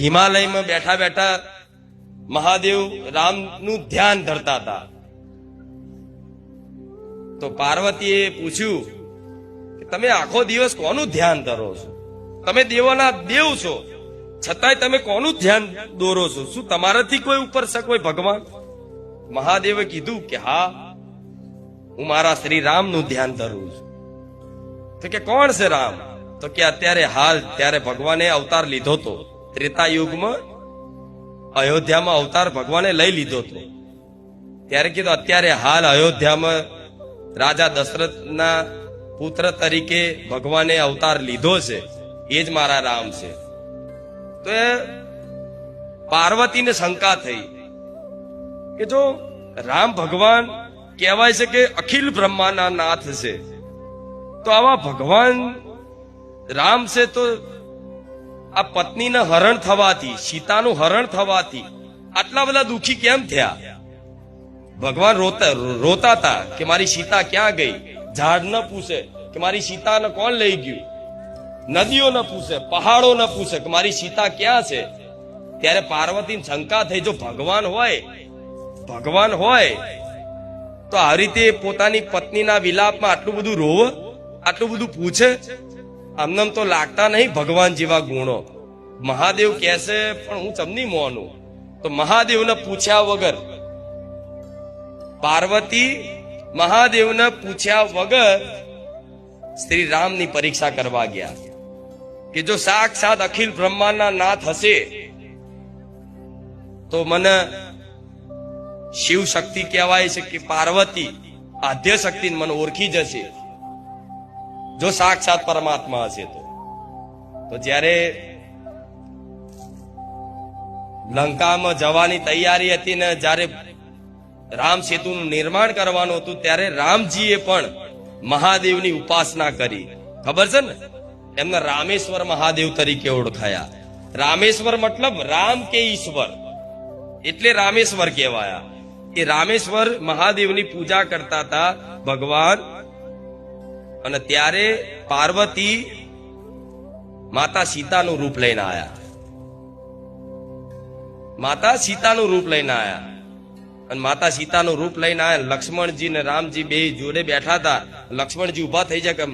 હિમાલયમાં બેઠા બેઠા મહાદેવ રામનું ધ્યાન ધરતા હતા. તો પાર્વતીએ પૂછ્યું કે તમે આખો દિવસ કોનું ધ્યાન ધરો છો? તમે દેવોના દેવ છો, છતાંય તમે કોનું ધ્યાન દોરો છો? શું તમારાથી કોઈ ઉપર છે કોઈ ભગવાન? મહાદેવે કીધું કે હા, હું મારા શ્રી રામનું ધ્યાન ધરું છું. તો કે કોણ છે રામ? તો કે અત્યારે હાલ ત્યારે ભગવાને અવતાર લીધો તો, ત્રેતા યુગમાં અયોધ્યામાં અવતાર ભગવાને લઈ લીધો તો. ત્યારે કીધું અત્યારે હાલ અયોધ્યામાં રાજા દશરથના પુત્ર તરીકે ભગવાને અવતાર લીધો છે, એ જ મારા રામ છે. તો એ પાર્વતીને શંકા થઈ કે જો રામ ભગવાન કહેવાય છે કે અખિલ બ્રહ્માના નાથ છે, તો આવા ભગવાન રામ છે, તો આ પત્નીને હરણ થવાથી, સીતાનું હરણ થવાથી આટલા બધા દુખી કેમ થયા? ભગવાન રોતા હતા કે મારી સીતા ક્યાં ગઈ? ઝાડ ન પૂછે કે મારી સીતાને કોણ લઈ ગયું? નદીઓ ન પૂછે, પહાડો ન પૂછે કે મારી સીતા ક્યાં છે? ત્યારે પાર્વતીને શંકા થઈ, જો ભગવાન હોય તો આ રીતે પોતાની પત્નીના વિલાપમાં આટલું બધું રોવે, આટલું બધું પૂછે? આમને તો લાગતા નહીં ભગવાન જેવા ગુણો. મહાદેવ કહેશે પણ હું ચમની મોનું. તો મહાદેવને પૂછ્યા વગર, પાર્વતી મહાદેવને પૂછ્યા વગર શ્રી રામની પરીક્ષા કરવા ગયા કે જો સાક્ષાત અખિલ બ્રહ્માંડના નાથ હશે તો મને શિવ શક્તિ કહેવાય છે કે પાર્વતી આદ્ય શક્તિ મને ઓળખી જશે, જો સાક્ષાત પરમાત્મા હશે તો જ્યારે લંકામાં જવાની તૈયારી હતી ને જ્યારે રામ સેતુનું નિર્માણ કરવાનું હતું, ત્યારે રામજીએ પણ મહાદેવની ઉપાસના કરી. ખબર છે ને, એમને રામેશ્વર મહાદેવ તરીકે ઓળખાયા. રામેશ્વર મતલબ રામ કે ઈશ્વર, એટલે રામેશ્વર કહેવાયા. એ રામેશ્વર મહાદેવની પૂજા કરતા હતા ભગવાન. અને ત્યારે પાર્વતી માતા સીતાનું રૂપ લઈને આયા. માતા સીતાનું રૂપ લઈને આયા. અને માતા સીતાનું રૂપ લઈને આયા. લક્ષ્મણજી ને રામજી બે જોડે બેઠા હતા. લક્ષ્મણજી ઉભા થઈ જાય કે